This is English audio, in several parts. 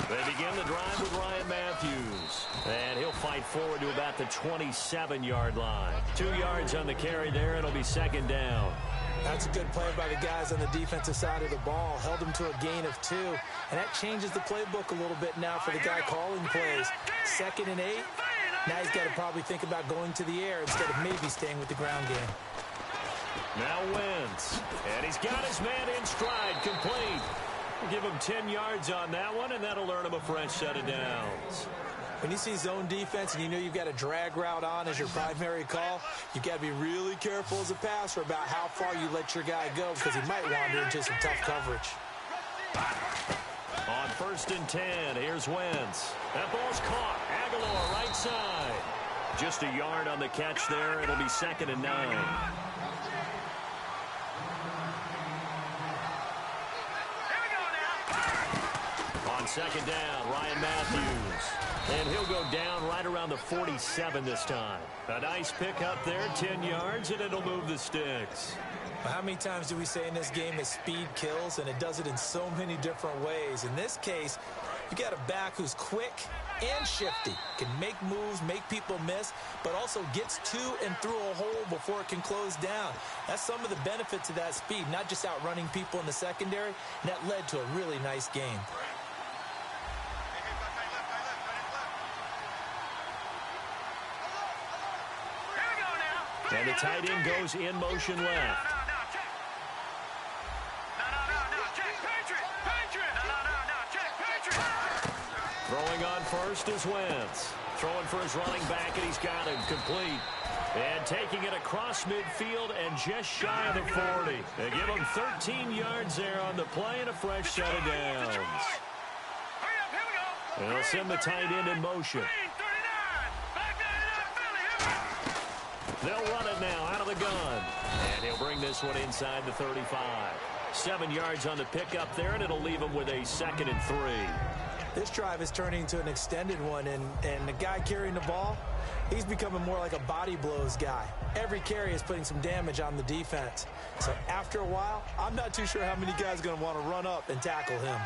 They begin the drive with Ryan Matthews. And he'll fight forward to about the 27-yard line. 2 yards on the carry there. It'll be second down. That's a good play by the guys on the defensive side of the ball. Held him to a gain of 2. And that changes the playbook a little bit now for the guy calling plays. 2nd and 8. Now he's got to probably think about going to the air instead of maybe staying with the ground game. Now Wentz. And he's got his man in stride, complete. We'll give him 10 yards on that one, and that'll earn him a fresh set of downs. When you see zone defense and you know you've got a drag route on as your primary call, you've got to be really careful as a passer about how far you let your guy go because he might wander into some tough coverage. On 1st and 10, here's Wentz. That ball's caught. Aguilar, right side. Just a yard on the catch there. It'll be 2nd and 9. On 2nd down, Ryan Matthews. And he'll go down right around the 47 this time. A nice pickup there, 10 yards, and it'll move the sticks. How many times do we say in this game that speed kills, and it does it in so many different ways? In this case, you got a back who's quick and shifty, can make moves, make people miss, but also gets to and through a hole before it can close down. That's some of the benefits of that speed, not just outrunning people in the secondary, and that led to a really nice game. And the tight end goes in motion left. Throwing on first is Wentz. Throwing for his running back, and he's got him complete. And taking it across midfield and just shy of the 40. They give him 13 yards there on the play and a fresh set of downs. And they'll send the tight end in motion. They'll run it now out of the gun. And he'll bring this one inside the 35. 7 yards on the pickup there, and it'll leave him with a 2nd and 3. This drive is turning into an extended one, and the guy carrying the ball, he's becoming more like a body blows guy. Every carry is putting some damage on the defense. So after a while, I'm not too sure how many guys are going to want to run up and tackle him.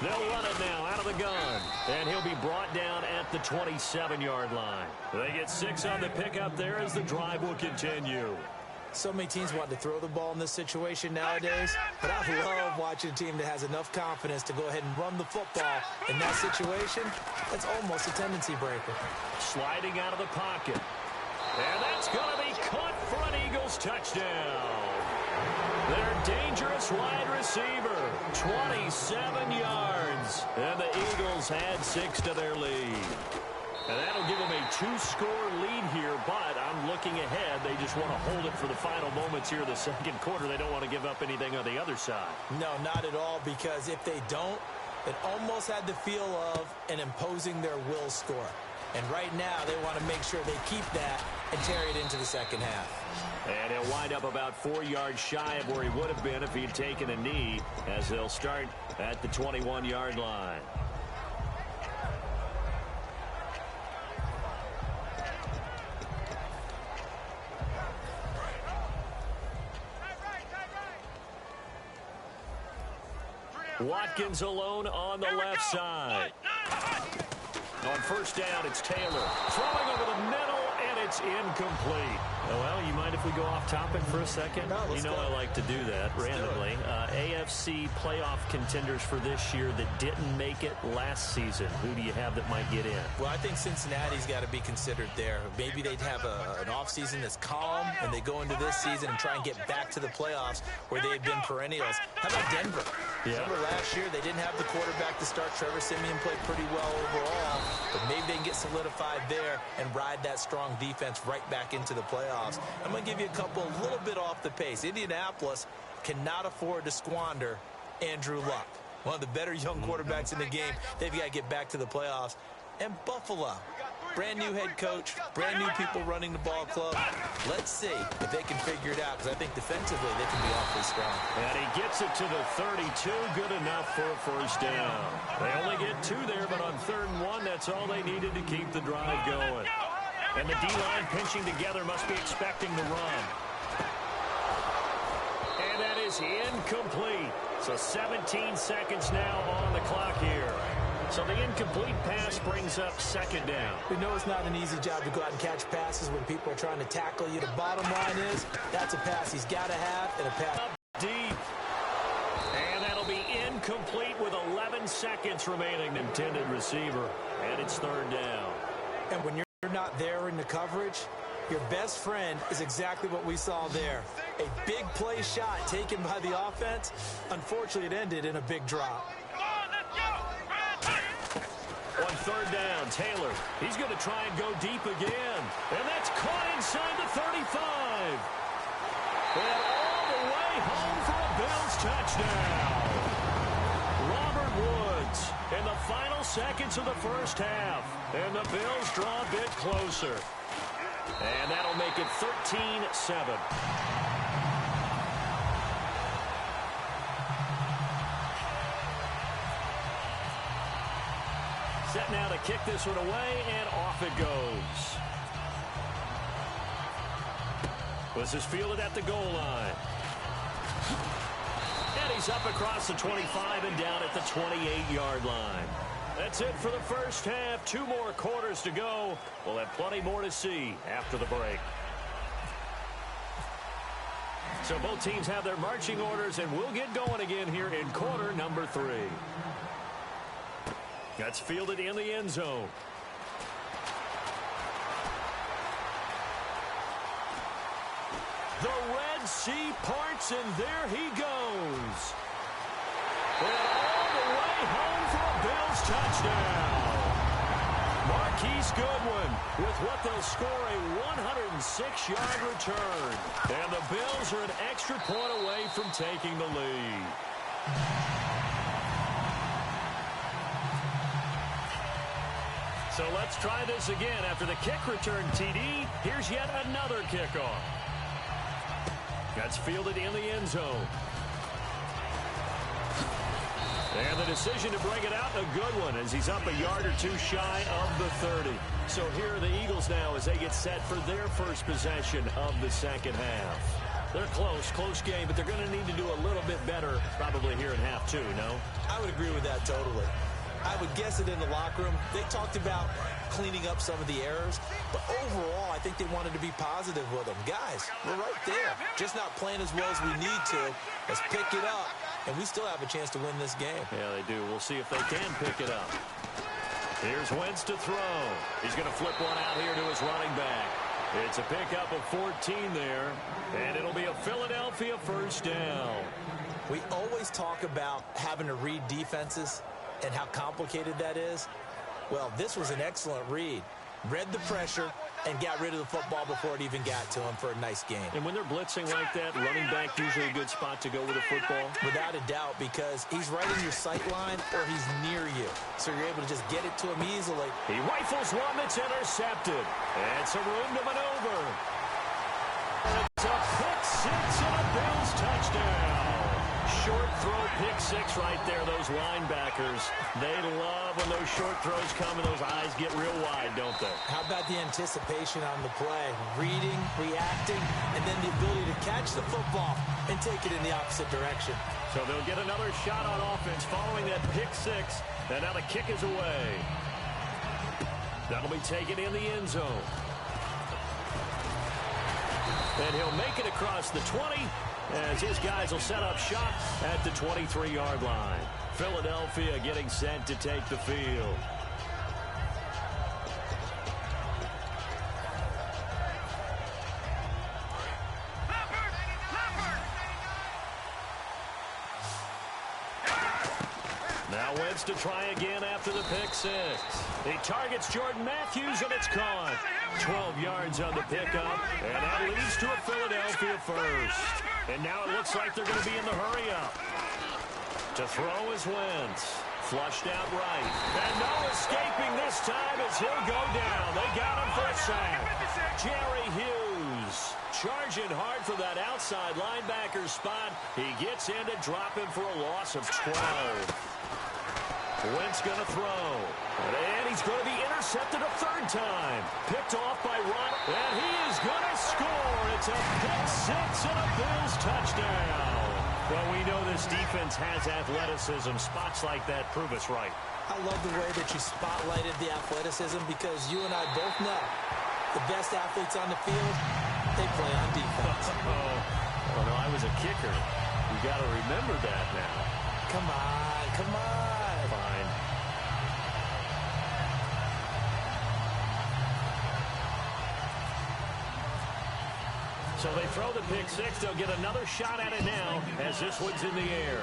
They'll run it now out of the gun. And he'll be brought down at the 27-yard line. They get 6 on the pickup there as the drive will continue. So many teams want to throw the ball in this situation nowadays, but I love watching a team that has enough confidence to go ahead and run the football. In that situation, that's almost a tendency breaker. Sliding out of the pocket. And that's going to be caught for an Eagles touchdown. Their dangerous wide receiver, 27 yards. And the Eagles add 6 to their lead. And that'll give them a 2-score lead here, but I'm looking ahead. They just want to hold it for the final moments here of the second quarter. They don't want to give up anything on the other side. No, not at all, because if they don't, it almost had the feel of an imposing their will score. And right now, they want to make sure they keep that and carry it into the second half. And he'll wind up about 4 yards shy of where he would have been if he'd taken a knee, as they'll start at the 21-yard line. Watkins alone on the left side. On first down, it's Taylor. Throwing over the middle, and it's incomplete. Well, you mind if we go off topic for a second? No, you know go. I like to do that randomly. AFC playoff contenders for this year that didn't make it last season. Who do you have that might get in? Well, I think Cincinnati's got to be considered there. Maybe they'd have an offseason that's calm, and they go into this season and try and get back to the playoffs where they had been perennials. How about Denver? Yeah. Remember last year, they didn't have the quarterback to start. Trevor Siemian played pretty well overall, but maybe they can get solidified there and ride that strong defense right back into the playoffs. I'm going to give you a couple a little bit off the pace. Indianapolis cannot afford to squander Andrew Luck, one of the better young quarterbacks in the game. They've got to get back to the playoffs. And Buffalo, brand new head coach, brand new people running the ball club. Let's see if they can figure it out, because I think defensively they can be awfully strong. And he gets it to the 32. Good enough for a first down. They only get 2 there, but on 3rd and 1, that's all they needed to keep the drive going. And the D-line pinching together must be expecting the run. And that is incomplete. So 17 seconds now on the clock here. So the incomplete pass brings up 2nd down. We know it's not an easy job to go out and catch passes when people are trying to tackle you. The bottom line is that's a pass he's got to have, and a pass Up deep. And that'll be incomplete with 11 seconds remaining. Intended receiver. And it's 3rd down. And when you're not there in the coverage, your best friend is exactly what we saw there. A big play shot taken by the offense. Unfortunately, it ended in a big drop. On 3rd down, Taylor. He's going to try and go deep again. And that's caught inside the 35. And all the way home for a Bills touchdown. Robert Woods in the final seconds of the first half. And the Bills draw a bit closer. And that'll make it 13-7. Set now to kick this one away, and off it goes. This is fielded at the goal line. And he's up across the 25 and down at the 28-yard line. That's it for the first half. 2 more quarters to go. We'll have plenty more to see after the break. So both teams have their marching orders, and we'll get going again here in quarter number 3. That's fielded in the end zone. The Red Sea parts, and there he goes. And all the way home for a Bills touchdown. Marquise Goodwin with what they'll score a 106-yard return. And the Bills are an extra point away from taking the lead. So let's try this again. After the kick return TD, here's yet another kickoff. That's fielded in the end zone. And the decision to bring it out, a good one, as he's up a yard or 2 shy of the 30. So here are the Eagles now as they get set for their first possession of the second half. They're close game, but they're going to need to do a little bit better probably here in half 2, no? I would agree with that totally. I would guess it in the locker room. They talked about cleaning up some of the errors, but overall, I think they wanted to be positive with them. Guys, we're right there. Just not playing as well as we need to. Let's pick it up, and we still have a chance to win this game. Yeah, they do. We'll see if they can pick it up. Here's Wentz to throw. He's going to flip one out here to his running back. It's a pickup of 14 there, and it'll be a Philadelphia first down. We always talk about having to read defenses and how complicated that is. Well, this was an excellent read. Read the pressure and got rid of the football before it even got to him for a nice game. And when they're blitzing like that, running back usually a good spot to go with a football? Without a doubt, because he's right in your sight line or he's near you. So you're able to just get it to him easily. He rifles one that's intercepted. And some room to maneuver. It's a pick 6 and a Bills touchdown. Short throw, pick 6 right there. Those linebackers, they love when those short throws come and those eyes get real wide, don't they? How about the anticipation on the play? Reading, reacting, and then the ability to catch the football and take it in the opposite direction. So they'll get another shot on offense following that pick 6. And now the kick is away. That'll be taken in the end zone. And he'll make it across the 20. As his guys will set up shop at the 23-yard line. Philadelphia getting set to take the field. Now Wentz to try again after the pick 6. He targets Jordan Matthews, and it's caught. 12 yards on the pickup, and that leads to a Philadelphia first. And now it looks like they're going to be in the hurry-up. To throw is Wentz. Flushed out right. And no escaping this time as he'll go down. They got him for a sack. Jerry Hughes charging hard for that outside linebacker spot. He gets in to drop him for a loss of 12. Wentz going to throw. And he's going to be intercepted a third time. Picked off by Ron. And he is going to score. It's a pick six and a Bills touchdown. Well, we know this defense has athleticism. Spots like that prove us right. I love the way that you spotlighted the athleticism because you and I both know the best athletes on the field, they play on defense. Oh, no, I was a kicker. You got to remember that now. Come on, come on. Fine. So they throw the pick six. They'll get another shot at it now as this one's in the air.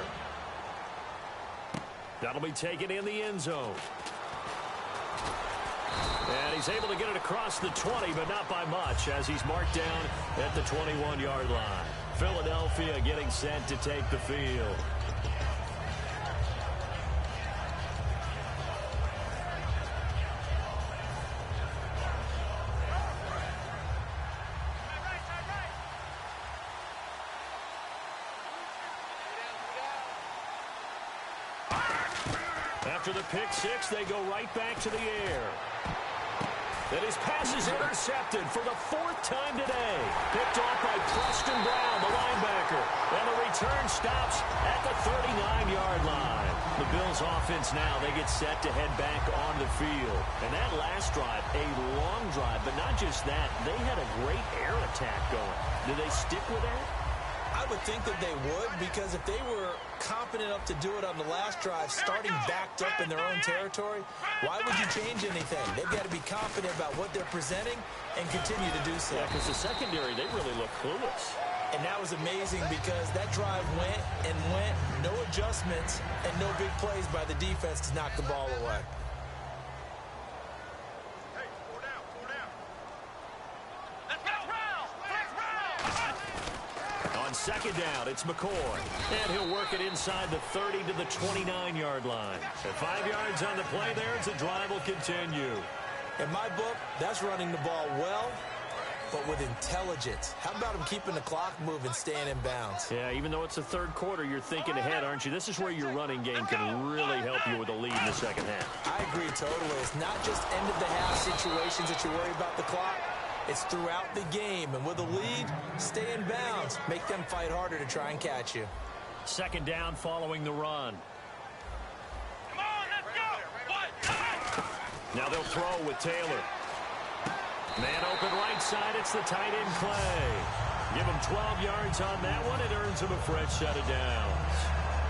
That'll be taken in the end zone. And he's able to get it across the 20, but not by much as he's marked down at the 21-yard line. Philadelphia getting set to take the field. After the pick six, they go right back to the air. And his pass is intercepted for the fourth time today. Picked off by Preston Brown, the linebacker. And the return stops at the 39-yard line. The Bills offense now, they get set to head back on the field. And that last drive, a long drive, but not just that. They had a great air attack going. Do they stick with that? I would think that they would, because if they were confident enough to do it on the last drive, starting backed up in their own territory, why would you change anything? They've got to be confident about what they're presenting and continue to do so. Yeah, because the secondary, they really look clueless. And that was amazing because that drive went and went, no adjustments, and no big plays by the defense to knock the ball away. Second down, it's McCoy. And he'll work it inside the 30 to the 29-yard line. At 5 yards on the play there, as the drive will continue. In my book, that's running the ball well, but with intelligence. How about him keeping the clock moving, staying in bounds? Yeah, even though it's the third quarter, you're thinking ahead, aren't you? This is where your running game can really help you with a lead in the second half. I agree totally. It's not just end-of-the-half situations that you worry about the clock. It's throughout the game, and with a lead, stay in bounds. Make them fight harder to try and catch you. Second down following the run. Come on, let's go! Now they'll throw with Taylor. Man open right side, it's the tight end Clay. Give him 12 yards on that one, it earns him a fresh set of downs.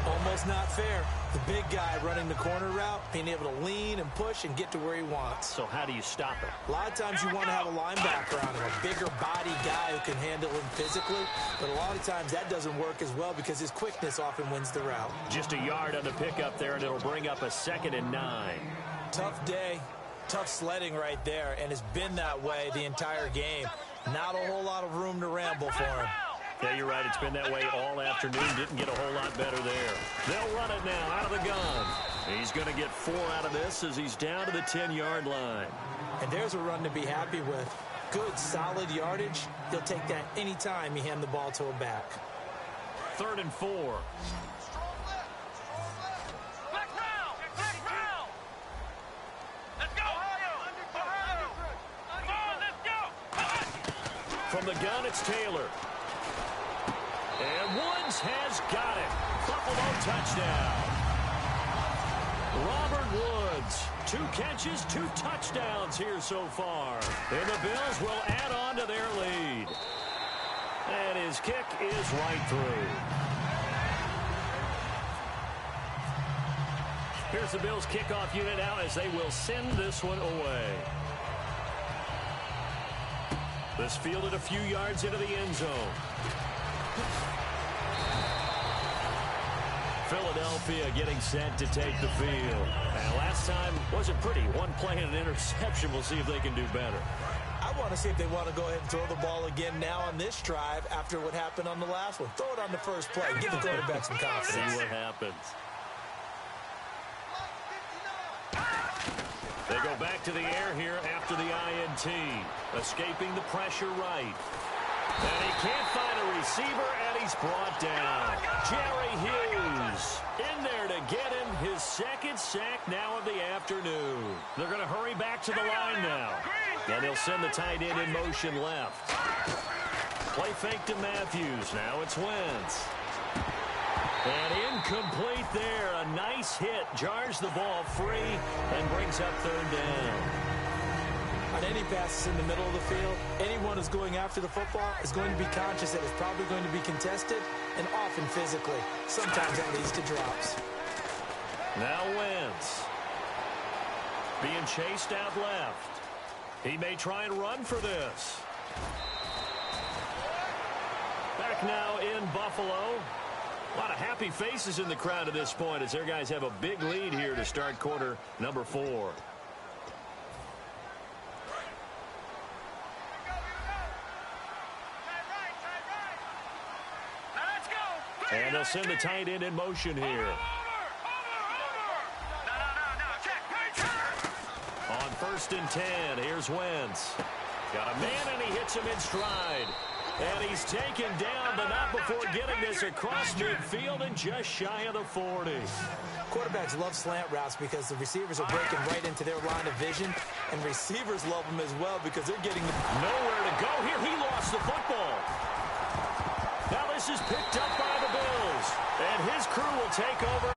Almost not fair. The big guy running the corner route, being able to lean and push and get to where he wants. So how do you stop it? A lot of times you want to have a linebacker on him, a bigger body guy who can handle him physically. But a lot of times that doesn't work as well because his quickness often wins the route. Just a yard on the pickup there, and it'll bring up a 2nd and 9. Tough day, tough sledding right there, and it's been that way the entire game. Not a whole lot of room to ramble for him. Yeah, you're right. It's been that way all afternoon. Didn't get a whole lot better there. They'll run it now out of the gun. He's going to get 4 out of this as he's down to the 10-yard line. And there's a run to be happy with. Good, solid yardage. He'll take that any time you hand the ball to a back. 3rd and 4. From the gun, it's Taylor. And Woods has got it. Buffalo touchdown. Robert Woods, 2 catches, 2 touchdowns here so far. And the Bills will add on to their lead. And his kick is right through. Here's the Bills kickoff unit now as they will send this one away. This fielded a few yards into the end zone. Philadelphia getting set to take the field. And last time wasn't pretty. 1 play and an interception. We'll see if they can do better. I want to see if they want to go ahead and throw the ball again now on this drive after what happened on the last one. Throw it on the first play. Give the quarterback some confidence. See what happens. to the air here after the INT. Escaping the pressure right. And he can't find a receiver, and he's brought down. Jerry Hughes in there to get him his second sack now of the afternoon. They're going to hurry back to the line now. And he'll send the tight end in motion left. Play fake to Matthews. Now it's Wentz. And incomplete there. A nice hit. Jars the ball free and brings up third down. On any passes in the middle of the field, anyone who's going after the football is going to be conscious that it's probably going to be contested and often physically. Sometimes that leads to drops. Now Wentz. Being chased out left. He may try and run for this. Back now in Buffalo. A lot of happy faces in the crowd at this point as their guys have a big lead here to start quarter number 4. And they'll send the tight end in motion here. On 1st and 10, here's Wentz. Got a man, and he hits him in stride. And he's taken down, but not before getting this across midfield and just shy of the 40. Quarterbacks love slant routes because the receivers are breaking right into their line of vision, and receivers love them as well because they're getting nowhere to go here. He lost the football. Now this is picked up by the Bills, and his crew will take over.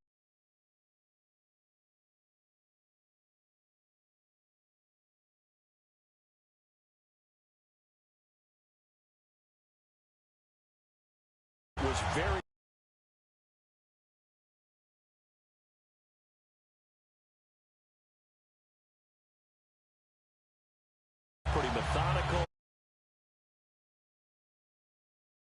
Was very pretty methodical.